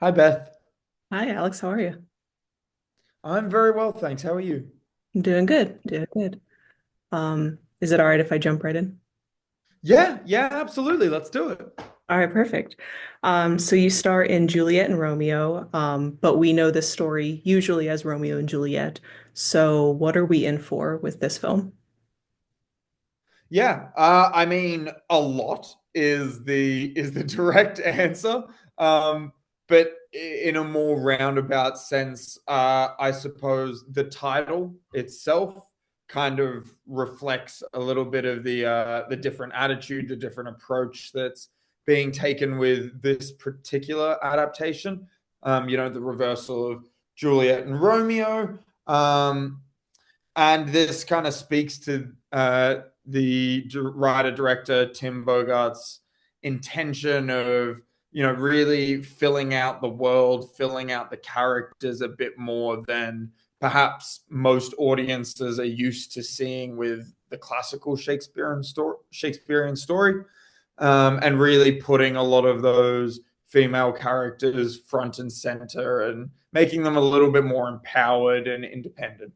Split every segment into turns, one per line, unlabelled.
Hi, Beth.
Hi, Alex. How are you?
I'm very well, thanks. How are you?
I'm doing good. Doing good. Is it all right if I jump right in?
Yeah, yeah, absolutely. Let's do it.
All right, perfect. So you star in Juliet and Romeo, but we know this story usually as Romeo and Juliet. So what are we in for with this film?
Yeah, I mean, a lot is the direct answer. But in a more roundabout sense, I suppose the title itself kind of reflects a little bit of the different attitude, the different approach that's being taken with this particular adaptation. The reversal of Juliet and Romeo. And this kind of speaks to the writer director Tim Bogart's intention of really filling out the world, filling out the characters a bit more than perhaps most audiences are used to seeing with the classical Shakespearean story, and really putting a lot of those female characters front and center and making them a little bit more empowered and independent.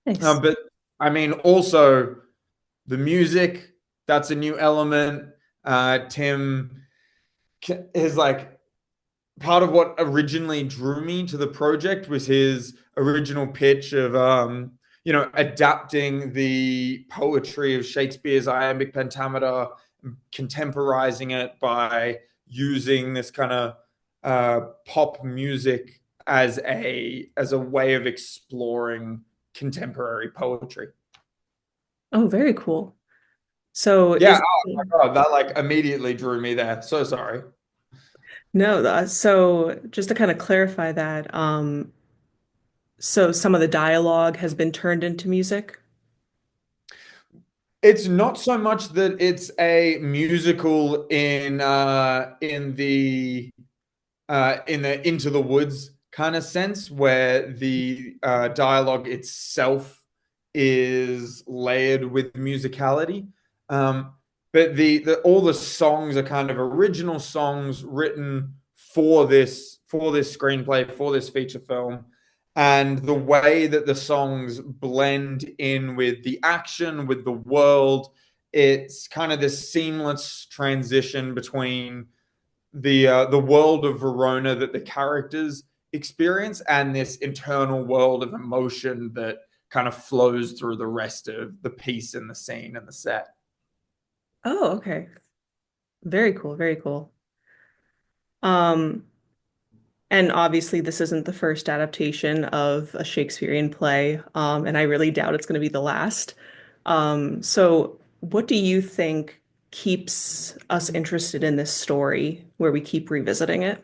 Nice.
But I mean, also the music, that's a new element. Tim is like part of what originally drew me to the project was his original pitch of adapting the poetry of Shakespeare's iambic pentameter, contemporizing it by using this kind of pop music as a way of exploring contemporary poetry.
Oh, very cool. So
Yeah,
is
oh my God, that like immediately drew me there. So sorry.
no, so just to kind of clarify that, so some of the dialogue has been turned into music.
It's not so much that it's a musical in the Into the Woods kind of sense, where the dialogue itself is layered with musicality. Um, but the all the songs are kind of original songs written for this screenplay, for this feature film. And the way that the songs blend in with the action, with the world, it's kind of this seamless transition between the world of Verona that the characters experience and this internal world of emotion that kind of flows through the rest of the piece and the scene and the set.
Oh, okay. Very cool, very cool. Um, And obviously, this isn't the first adaptation of a Shakespearean play, and I really doubt it's going to be the last. So, what do you think keeps us interested in this story where we keep revisiting it?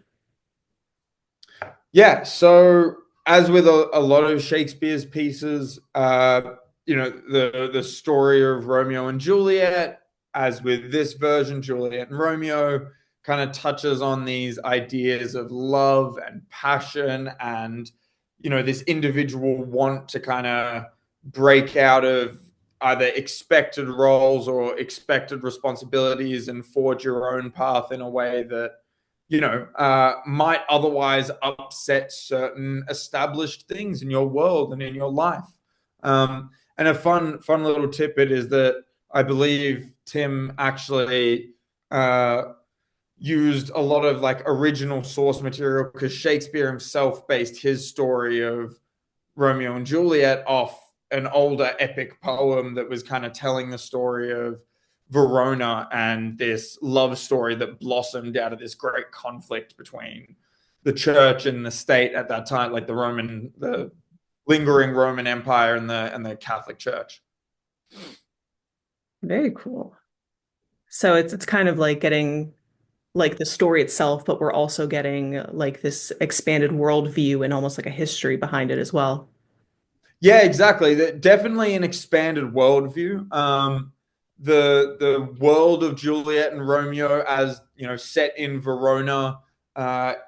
Yeah, so as with a lot of Shakespeare's pieces, the story of Romeo and Juliet, as with this version, Juliet and Romeo, kind of touches on these ideas of love and passion and this individual want to kind of break out of either expected roles or expected responsibilities and forge your own path in a way that might otherwise upset certain established things in your world and in your life. And a fun little tidbit is that I believe Tim actually used a lot of like original source material because Shakespeare himself based his story of Romeo and Juliet off an older epic poem that was kind of telling the story of Verona and this love story that blossomed out of this great conflict between the church and the state at that time, like the lingering Roman Empire and the Catholic Church.
Very cool. So it's kind of like getting like the story itself, but we're also getting like this expanded worldview and almost like a history behind it as well.
Yeah, exactly. Definitely an expanded worldview. The world of Juliet and Romeo, as set in Verona,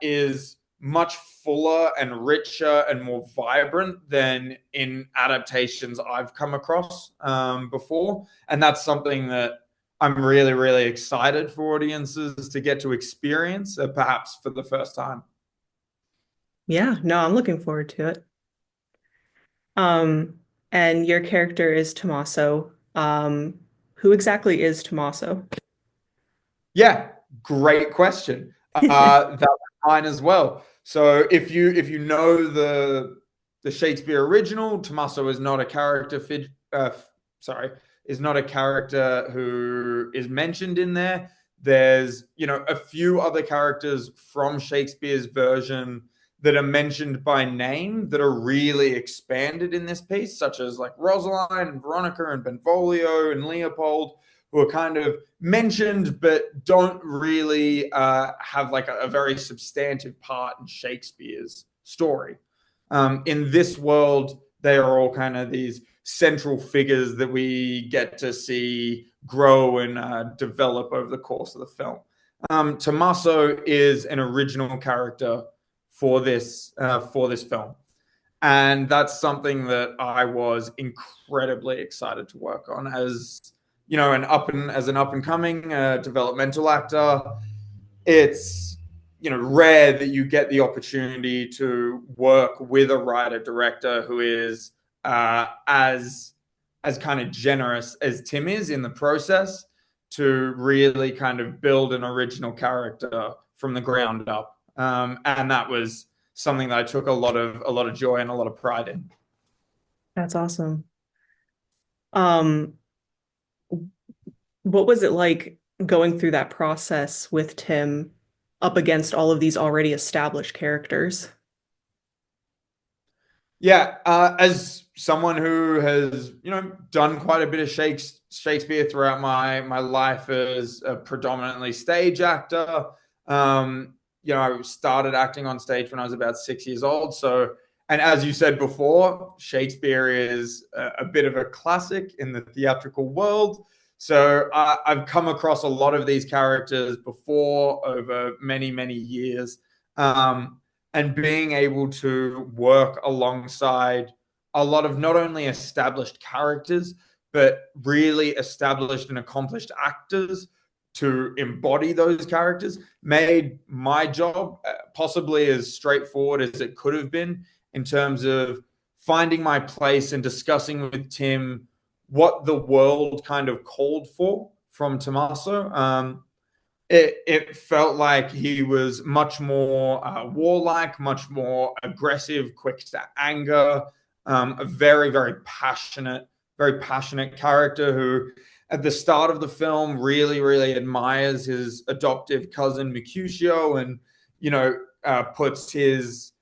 is much fuller and richer and more vibrant than in adaptations I've come across before, and that's something that I'm really, really excited for audiences to get to experience, perhaps for the first time.
Yeah, no, I'm looking forward to it. Um, and your character is Tomasso. Who exactly is Tomasso?
Yeah, great question. That was mine as well. So if you know the Shakespeare original, Tomaso is not a character. Sorry, is not a character who is mentioned in there. There's a few other characters from Shakespeare's version that are mentioned by name that are really expanded in this piece, such as like Rosaline and Veronica and Benvolio and Leopold, who are kind of mentioned but don't really have like a very substantive part in Shakespeare's story. In this world, they are all kind of these central figures that we get to see grow and develop over the course of the film. Tomasso is an original character for this film, and that's something that I was incredibly excited to work on as as an up and coming developmental actor. It's rare that you get the opportunity to work with a writer director who is as kind of generous as Tim is in the process to really kind of build an original character from the ground up. And that was something that I took a lot of joy and a lot of pride in.
That's awesome. Um, what was it like going through that process with Tim up against all of these already established characters?
Yeah, as someone who has done quite a bit of Shakespeare throughout my life as a predominantly stage actor. I started acting on stage when I was about 6 years old. So, and as you said before, Shakespeare is a bit of a classic in the theatrical world. So I've come across a lot of these characters before over many, many years. Um, and being able to work alongside a lot of not only established characters, but really established and accomplished actors to embody those characters made my job possibly as straightforward as it could have been in terms of finding my place and discussing with Tim what the world kind of called for from Tomasso. It felt like he was much more warlike, much more aggressive, quick to anger, a very passionate character who, at the start of the film, really, really admires his adoptive cousin Mercutio, and puts his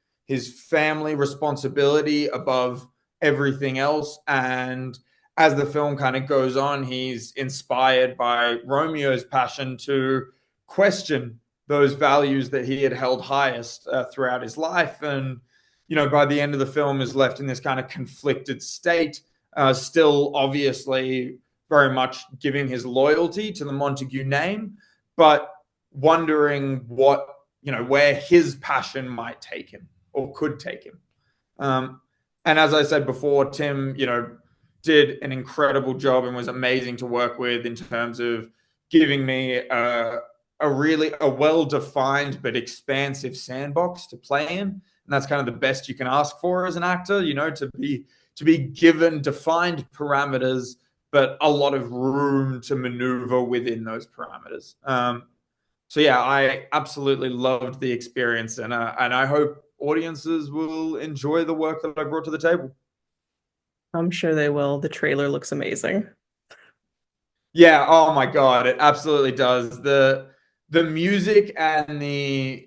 family responsibility above everything else. And as the film kind of goes on, he's inspired by Romeo's passion to question those values that he had held highest throughout his life. And, by the end of the film is left in this kind of conflicted state, still obviously very much giving his loyalty to the Montague name, but wondering where his passion might take him or could take him. And as I said before, Tim, did an incredible job and was amazing to work with in terms of giving me a well-defined but expansive sandbox to play in. And that's kind of the best you can ask for as an actor, to be given defined parameters, but a lot of room to maneuver within those parameters. So yeah, I absolutely loved the experience, and I hope audiences will enjoy the work that I brought to the table.
I'm sure they will. The trailer looks amazing.
Yeah, oh my God, it absolutely does. The music and the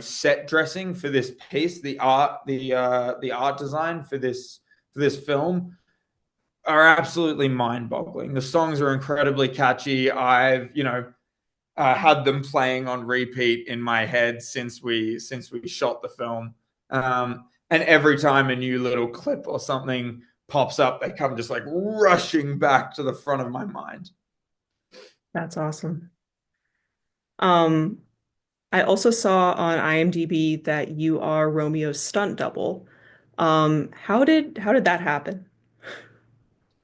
set dressing for this piece, the art design for this film are absolutely mind-boggling. The songs are incredibly catchy. I've had them playing on repeat in my head since we shot the film. And every time a new little clip or something pops up, they come just like rushing back to the front of my mind.
That's awesome. Um, I also saw on IMDb that you are Romeo's stunt double. How did that happen?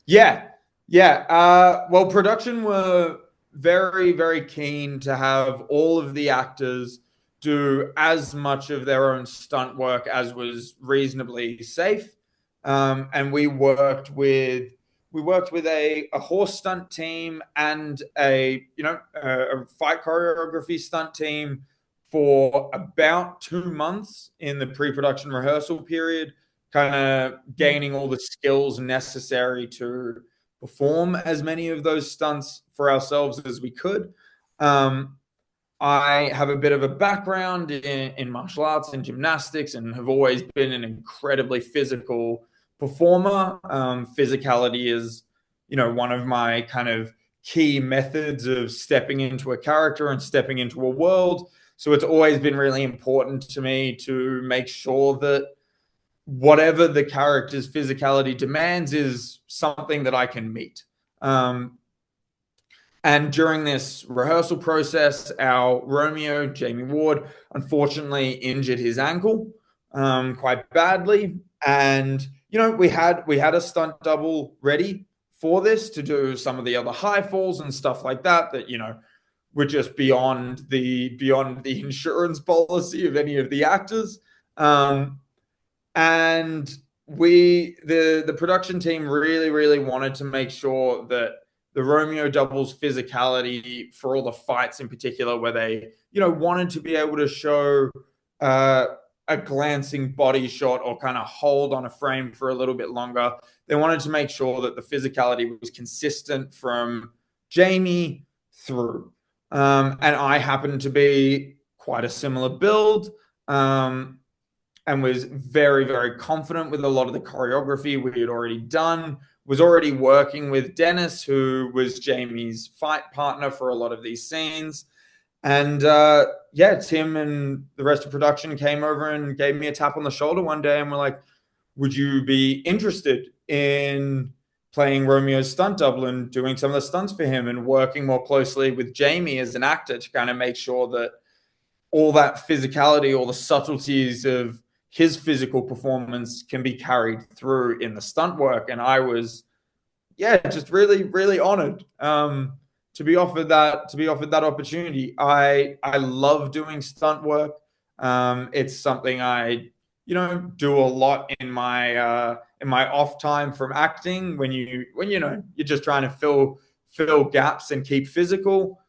Yeah. Yeah, well, production were very, very keen to have all of the actors do as much of their own stunt work as was reasonably safe. And we worked with a horse stunt team and a fight choreography stunt team for about 2 months in the pre-production rehearsal period, kind of gaining all the skills necessary to perform as many of those stunts for ourselves as we could. Um, I have a bit of a background in martial arts and gymnastics and have always been an incredibly physical performer. Physicality is, one of my kind of key methods of stepping into a character and stepping into a world. So it's always been really important to me to make sure that whatever the character's physicality demands is something that I can meet. And during this rehearsal process, our Romeo, Jamie Ward, unfortunately injured his ankle quite badly. And we had a stunt double ready for this to do some of the other high falls and stuff like that. That were just beyond the insurance policy of any of the actors. And the production team really, really wanted to make sure that the Romeo doubles physicality for all the fights in particular, where they wanted to be able to show uh, a glancing body shot or kind of hold on a frame for a little bit longer. They wanted to make sure that the physicality was consistent from Jamie through. And I happened to be quite a similar build. And was very, very confident with a lot of the choreography we had already done. Was already working with Dennis, who was Jamie's fight partner for a lot of these scenes. And yeah, Tim and the rest of production came over and gave me a tap on the shoulder one day and were like, would you be interested in playing Romeo's stunt double and doing some of the stunts for him and working more closely with Jamie as an actor to kind of make sure that all that physicality, all the subtleties of his physical performance can be carried through in the stunt work. And I was, yeah, just really, really honored to be offered that opportunity. I love doing stunt work. It's something I do a lot in my off time from acting when you're just trying to fill gaps and keep physical.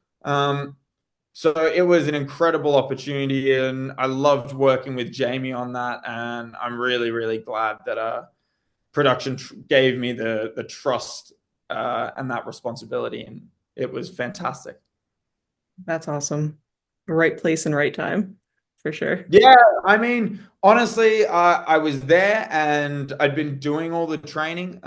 So it was an incredible opportunity, and I loved working with Jamie on that. And I'm really, really glad that production gave me the trust and that responsibility, and it was fantastic.
That's awesome. Right place and right time, for sure.
Yeah, I mean, honestly, I was there and I'd been doing all the training.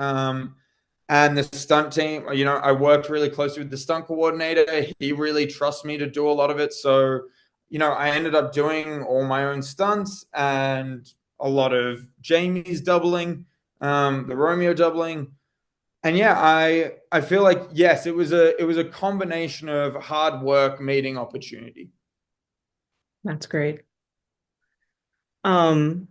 And the stunt team, I worked really closely with the stunt coordinator. He really trusts me to do a lot of it. So, I ended up doing all my own stunts and a lot of Jamie's doubling, the Romeo doubling. And yeah, I feel like yes, it was a combination of hard work meeting opportunity.
That's great. Um,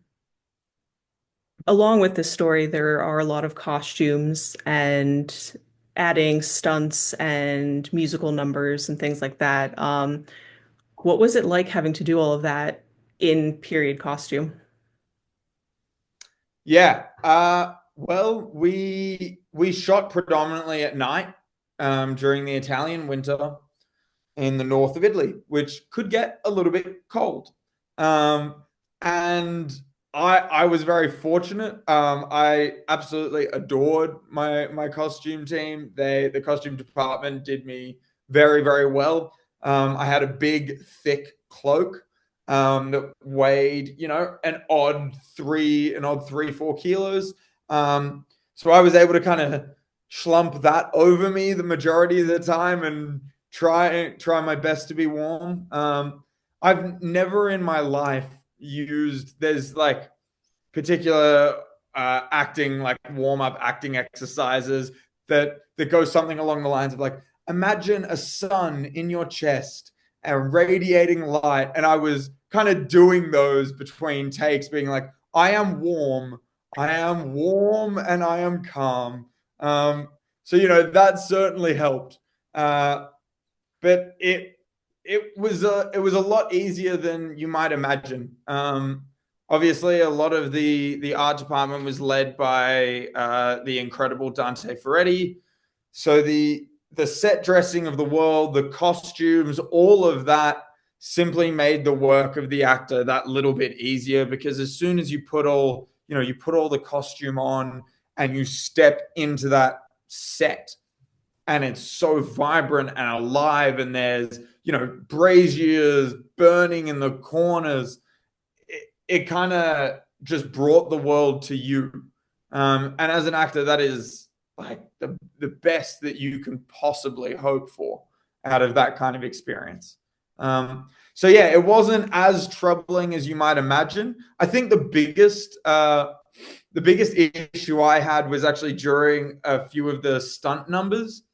Along with this story, there are a lot of costumes and adding stunts and musical numbers and things like that. What was it like having to do all of that in period costume?
Yeah. Well, we shot predominantly at night during the Italian winter in the north of Italy, which could get a little bit cold. And I was very fortunate. I absolutely adored my costume team. The costume department did me very, very well. I had a big, thick cloak that weighed, an odd 3-4 kilos. So I was able to kind of slump that over me the majority of the time and try my best to be warm. I've never in my life used there's like particular acting like warm up acting exercises that go something along the lines of like imagine a sun in your chest and radiating light, and I was kind of doing those between takes being like I am warm and I am calm. So that certainly helped. Uh, but it was a lot easier than you might imagine. Obviously, a lot of the art department was led by the incredible Dante Ferretti. So the set dressing of the world, the costumes, all of that simply made the work of the actor that little bit easier, because as soon as you put all the costume on and you step into that set, and it's so vibrant and alive, and there's braziers burning in the corners. It kind of just brought the world to you. And as an actor, that is like the best that you can possibly hope for out of that kind of experience. So yeah, it wasn't as troubling as you might imagine. I think the biggest issue I had was actually during a few of the stunt numbers,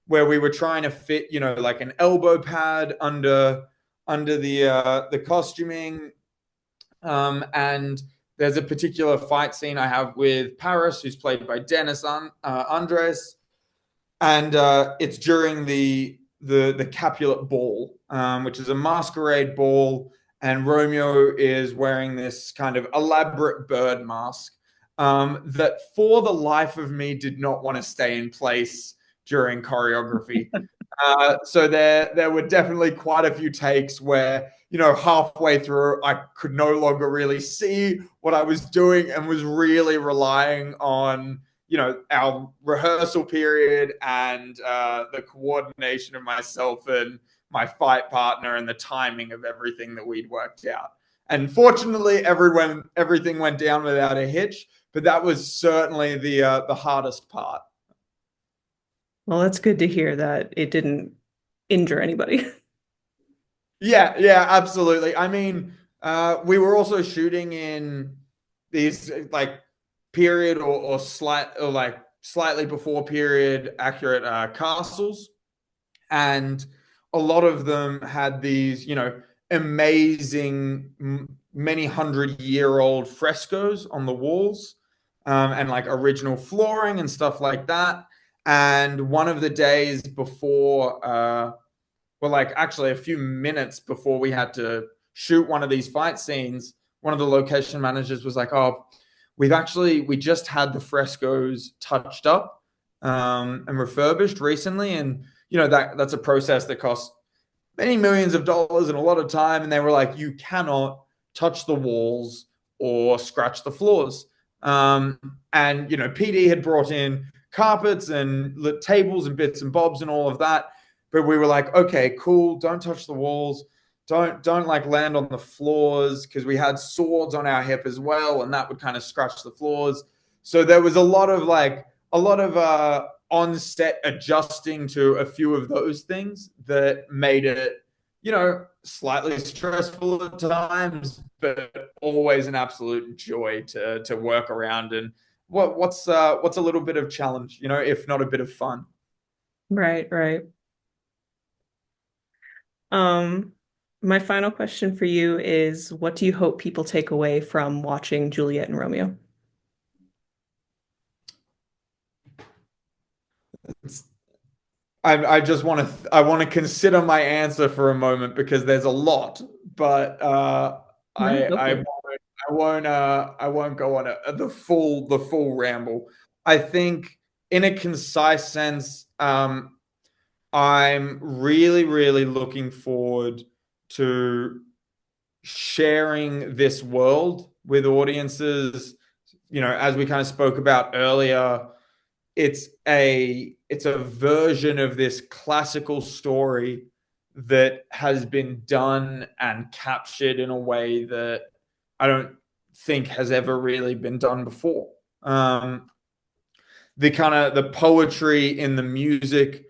where we were trying to fit, like an elbow pad under the costuming, and there's a particular fight scene I have with Paris, who's played by Dennis Andres, and it's during the Capulet Ball, which is a masquerade ball, and Romeo is wearing this kind of elaborate bird mask, that for the life of me did not want to stay in place during choreography. So there were definitely quite a few takes where halfway through I could no longer really see what I was doing, and was really relying on our rehearsal period and the coordination of myself and my fight partner and the timing of everything that we'd worked out. And fortunately, everything went down without a hitch, but that was certainly the hardest part.
Well, that's good to hear that it didn't injure anybody.
Yeah, yeah, absolutely. I mean, we were also shooting in these like period or like slightly before period accurate castles, and a lot of them had these amazing many 100-year-old frescoes on the walls, and like original flooring and stuff like that. And one of the days before, well, like actually a few minutes before we had to shoot one of these fight scenes, one of the location managers was like, "Oh, we just had the frescoes touched up, and refurbished recently, and that's a process that costs many millions of dollars and a lot of time." And they were like, "You cannot touch the walls or scratch the floors." And PD had brought in carpets and tables and bits and bobs and all of that, but we were like, "Okay, cool. Don't touch the walls. Don't like land on the floors," because we had swords on our hip as well, and that would kind of scratch the floors. So there was a lot of on set adjusting to a few of those things that made it, slightly stressful at times, but always an absolute joy to work around. And what's a little bit of challenge, if not a bit of fun.
Right, right. Um, my final question for you is, what do you hope people take away from watching Juliet and Romeo?
I want to consider my answer for a moment, because there's a lot, but
No,
I
go
I
for it.
won't I won't go on the full ramble. I think in a concise sense, I'm really really looking forward to sharing this world with audiences. As we kind of spoke about earlier, it's a version of this classical story that has been done and captured in a way that I don't think has ever really been done before. The kind of the poetry in the music,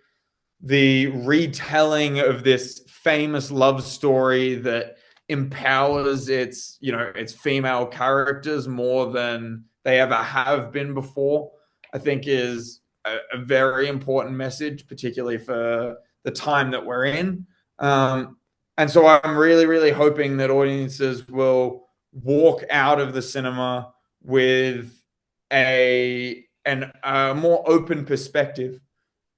the retelling of this famous love story that empowers its female characters more than they ever have been before, I think is a very important message, particularly for the time that we're in. And so I'm really really hoping that audiences will walk out of the cinema with a and a more open perspective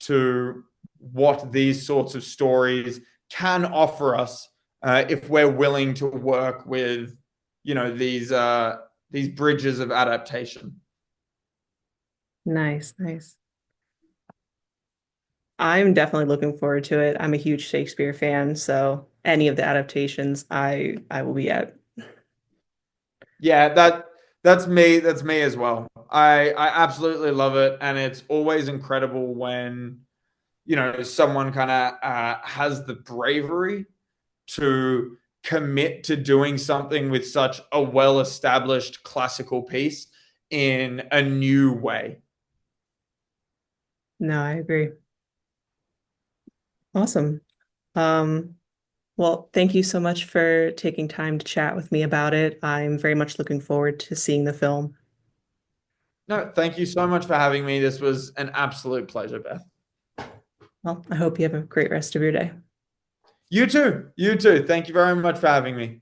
to what these sorts of stories can offer us if we're willing to work with, these bridges of adaptation.
Nice, nice. I'm definitely looking forward to it. I'm a huge Shakespeare fan, so any of the adaptations I will be at.
Yeah, that's me. That's me as well. I absolutely love it, and it's always incredible when someone kind of has the bravery to commit to doing something with such a well-established classical piece in a new way.
No, I agree. Awesome. Um, well, thank you so much for taking time to chat with me about it. I'm very much looking forward to seeing the film.
No, thank you so much for having me. This was an absolute pleasure, Beth.
Well, I hope you have a great rest of your day.
You too. You too. Thank you very much for having me.